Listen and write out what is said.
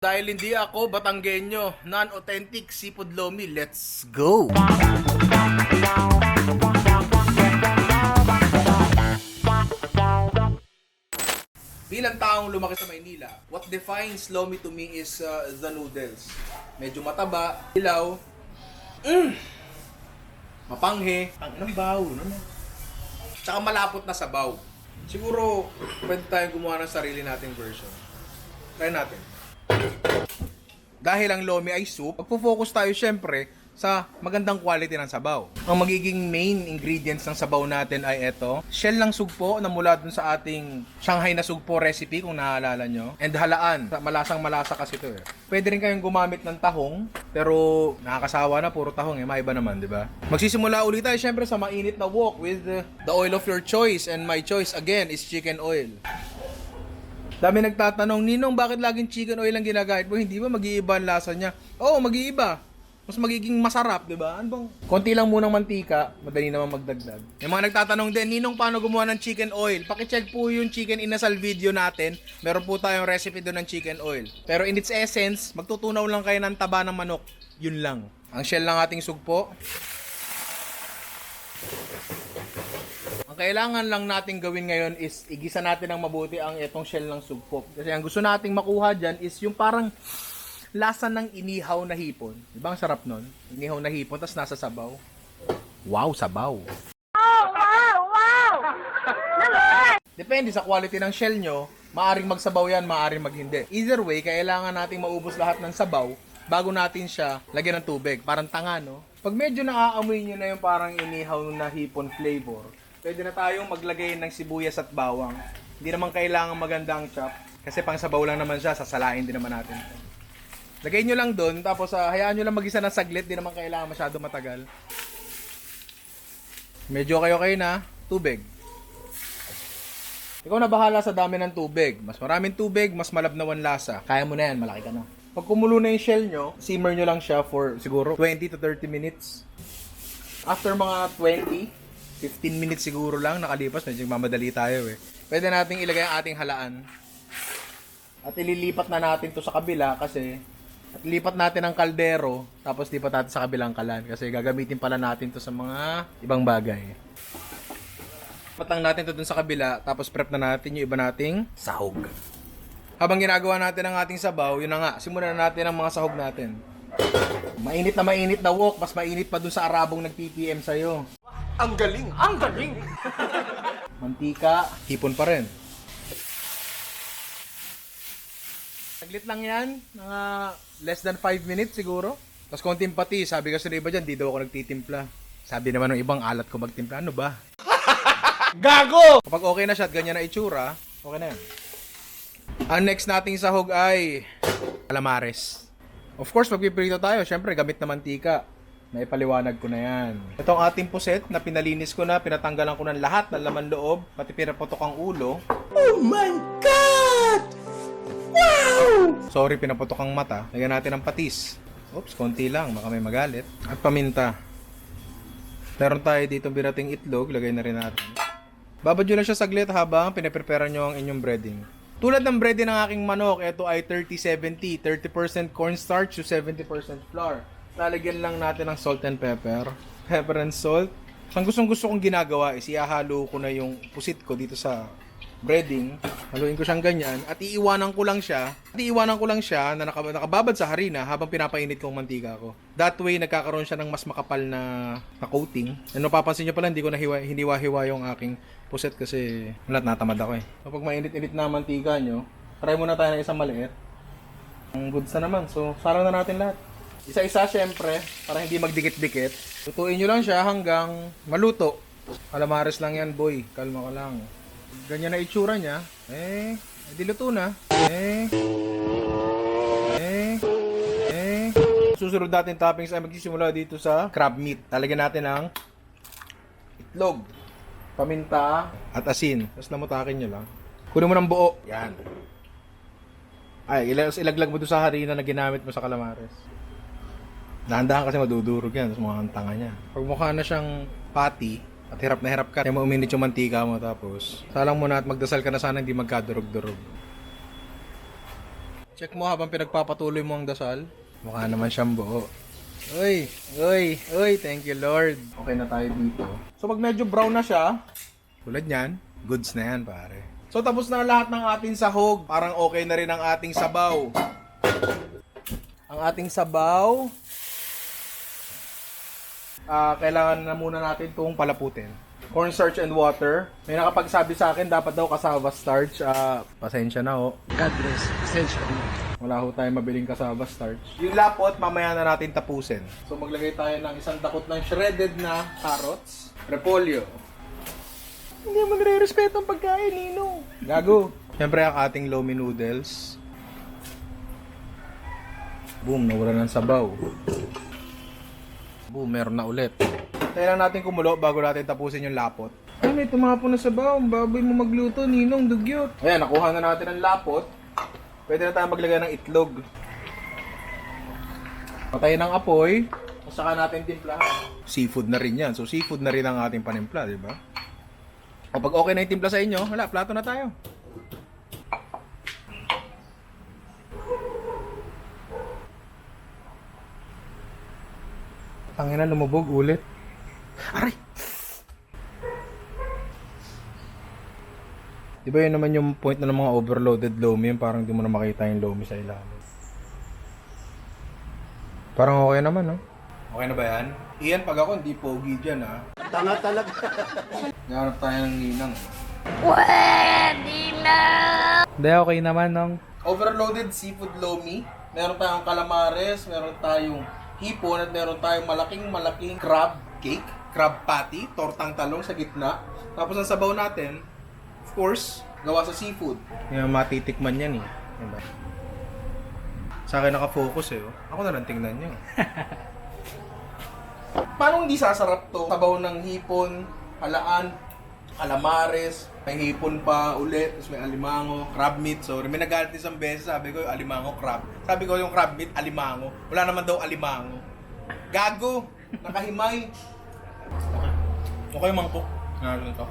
Dahil hindi ako Batanggenyo, non-authentic seafood lomi, let's go! Bilang taong lumaki sa Maynila, what defines lomi to me is the noodles. Medyo mataba, ilaw, mapanghe, ang inang baw, no? Tsaka malapot na sabaw. Siguro, pwede tayong gumawa ng sarili nating version. Try natin. Dahil ang lomi ay soup, magpo-focus tayo syempre sa magandang quality ng sabaw. Ang magiging main ingredients ng sabaw natin ay ito. Shell ng sugpo na mula dun sa ating Shanghai na sugpo recipe kung naalala nyo. And halaan. Malasang malasa kasi ito eh. Pwede rin kayong gumamit ng tahong, pero nakakasawa na puro tahong eh. Maiba naman, di ba? Magsisimula ulit tayo syempre sa mainit na wok with the oil of your choice. And my choice again is chicken oil. Dami nagtatanong, Ninong, bakit laging chicken oil ang ginagamit mo? Hindi ba mag-iiba ang lasa niya? Oo, mag-iiba. Mas magiging masarap, di ba? Ano bang? Konti lang munang mantika, madali naman magdagdag. Yung mga nagtatanong din, Ninong, paano gumawa ng chicken oil? Pakicheck po yung chicken inasal video natin. Meron po tayong recipe doon ng chicken oil. Pero in its essence, magtutunaw lang kayo ng taba ng manok. Yun lang. Ang shell ng ating sugpo. Kailangan lang natin gawin ngayon is igisa natin ng mabuti ang itong shell ng sugpo. Kasi ang gusto nating makuha dyan is yung parang lasa ng inihaw na hipon. Diba ang sarap nun? Inihaw na hipon, tapos nasa sabaw. Wow, sabaw! Oh, wow, wow! Depende sa quality ng shell nyo, maaring magsabaw yan, maaring maghindi. Either way, kailangan nating maubos lahat ng sabaw bago natin siya lagyan ng tubig. Parang tanga, no? Pag medyo naaamoy nyo na yung parang inihaw na hipon flavor, pwede na tayong maglagay ng sibuyas at bawang. Hindi naman kailangan magandang chop. Kasi pang sabaw lang naman siya, sasalain din naman natin. Lagay nyo lang doon, tapos hayaan nyo lang mag-isa ng saglit. Hindi naman kailangan masyado matagal. Medyo kayo na tubig. Ikaw na bahala sa dami ng tubig. Mas maraming tubig, mas malabnawan lasa. Kaya mo na yan, malaki ka na. Pag kumulo na yung shell nyo, simmer nyo lang siya for siguro 20 to 30 minutes. After mga 15 minutes siguro lang nakalipas, medyo mamadali tayo eh. Pwede nating ilagay ang ating halaan. At ililipat na natin to sa kabila kasi at lipat natin ang kaldero tapos lipat natin sa kabilang kalan kasi gagamitin pala natin to sa mga ibang bagay. Patang natin to dun sa kabila tapos prep na natin yung iba nating sahog. Habang ginagawa natin ang ating sabaw, yun na nga, simulan na natin ang mga sahog natin. Mainit na wok, mas mainit pa dun sa Arabong nag-PPM sa'yo. Ang galing! Ang galing! Mantika, hipon pa rin. Saglit lang yan, mga less than 5 minutes siguro. Tapos konting pati, sabi kasi ng iba dyan, di daw ako nagtitimpla. Sabi naman ng ibang alat ko magtimpla, ano ba? Gago! Kapag okay na siya at ganyan na itsura, okay na yan. Ang next nating sahog ay calamares. Of course, magpiprito tayo, syempre gamit na mantika. May paliwanag ko na yan. Ito ang ating puset na pinalinis ko na, pinatanggalan ko ng lahat ng laman loob, pati pinaputok ang ulo. Oh my God! Wow! Sorry, pinaputok ang mata. Lagyan natin ng patis. Oops, konti lang, baka may magalit. At paminta. Meron tayo dito binating itlog, lagay na rin natin. Babad nyo lang siya saglit habang pinaprepare nyo ang inyong breading. Tulad ng breading ng aking manok, ito ay 30-70, 30% cornstarch to 70% flour. Lalagyan lang natin ng salt and pepper. Pepper and salt. Ang gustong-gusto kong ginagawa is ihahalo ko na yung pusit ko dito sa breading. Haluin ko siyang ganyan at iiwanan ko lang siya. Na nakababad sa harina habang pinapainit ko ang mantika ko. That way, nagkakaroon siya ng mas makapal na coating. Ano papansin nyo pala, hindi ko hiniwa-hiwa yung aking puset kasi natamad ako eh. Kapag mainit-init na ang mantika nyo, try muna tayo ng isang maliit. Ang goods na naman. So, sarang na natin lahat. Isa-isa syempre, para hindi magdikit-dikit. Lutuin nyo lang siya hanggang maluto. Calamares lang yan, boy. Kalma ka lang. Ganyan na itsura niya. Di luto na. Susunod natin toppings ay magsisimula dito sa crab meat. Talagyan natin ng itlog, paminta, at asin. Tapos namutakin nyo lang. Kunin mo ng buo. Yan. Ay, ilaglag mo doon sa harina na ginamit mo sa calamares. Dahan-dahan kasi madudurog yan. Tapos mga tanga niya. Pag mukha na siyang patty, at hirap na hirap ka, kaya mo uminit yung mantika mo tapos salang mo na at magdasal ka na sana hindi magkadurog-durog. Check mo habang pinagpapatuloy mo ang dasal. Mukha naman siyang buo. Uy, thank you Lord. Okay na tayo dito. So pag medyo brown na siya, tulad niyan, goods na yan pare. So tapos na lahat ng ating sahog. Parang okay na rin ang ating sabaw. Ang ating sabaw, kailangan na muna natin itong palaputin. Cornstarch and water. May nakapagsabi sa akin, dapat daw cassava starch. Pasensya na ho. God bless. Essential. Wala ho tayong mabiling cassava starch. Yung lapot, mamaya na natin tapusin. So maglagay tayo ng isang dakot ng shredded na carrots. Repolyo. Hindi mo nire-respeto ang pagkain, Nino. Gago. Siyempre ang ating lomi noodles. Boom, nawala ng sabaw. Boom, meron na ulit. Kailangan natin kumulo bago natin tapusin yung lapot. Ay, may tumapon na sabaw. Ang baboy mo magluto, Ninong. Dugyot. Ayan, nakuha na natin ang lapot. Pwede na tayo maglagay ng itlog. Patayin ng apoy. At saka natin timplahan. Seafood na rin yan. So, seafood na rin ang ating panimpla, di ba? Kapag okay na yung timpla sa inyo, wala, plato na tayo. Tangina, lumubog ulit. Aray! Di ba yun naman yung point na ng mga overloaded lomi, yung parang di mo na makita yung lomi sa ilalim. Parang okay naman, no? Okay na ba yan? Iyan, pag ako hindi pogi dyan, ha? Tanga talaga. Nahanap tayo ng ninang. Pwede na! Hindi, okay naman, nong. Overloaded seafood lomi. Meron tayong calamares, meron tayong hipon, at meron tayong malaking crab cake, crab patty, tortang talong sa gitna. Tapos ang sabaw natin, of course, gawa sa seafood. Yung matitikman yan eh. Diba? Sa akin nakafocus eh. Oh. Ako na lang tingnan nyo. Paano hindi sasarap to? Sabaw ng hipon, halaan, calamares, may hipon pa ulit, tapos may alimango, crab meat. Sorry, may nagalit isang beses, sabi ko yung alimango crab. Sabi ko yung crab meat, alimango. Wala naman daw alimango. Gago! Nakahimay! Okay, mangkok. Ano to?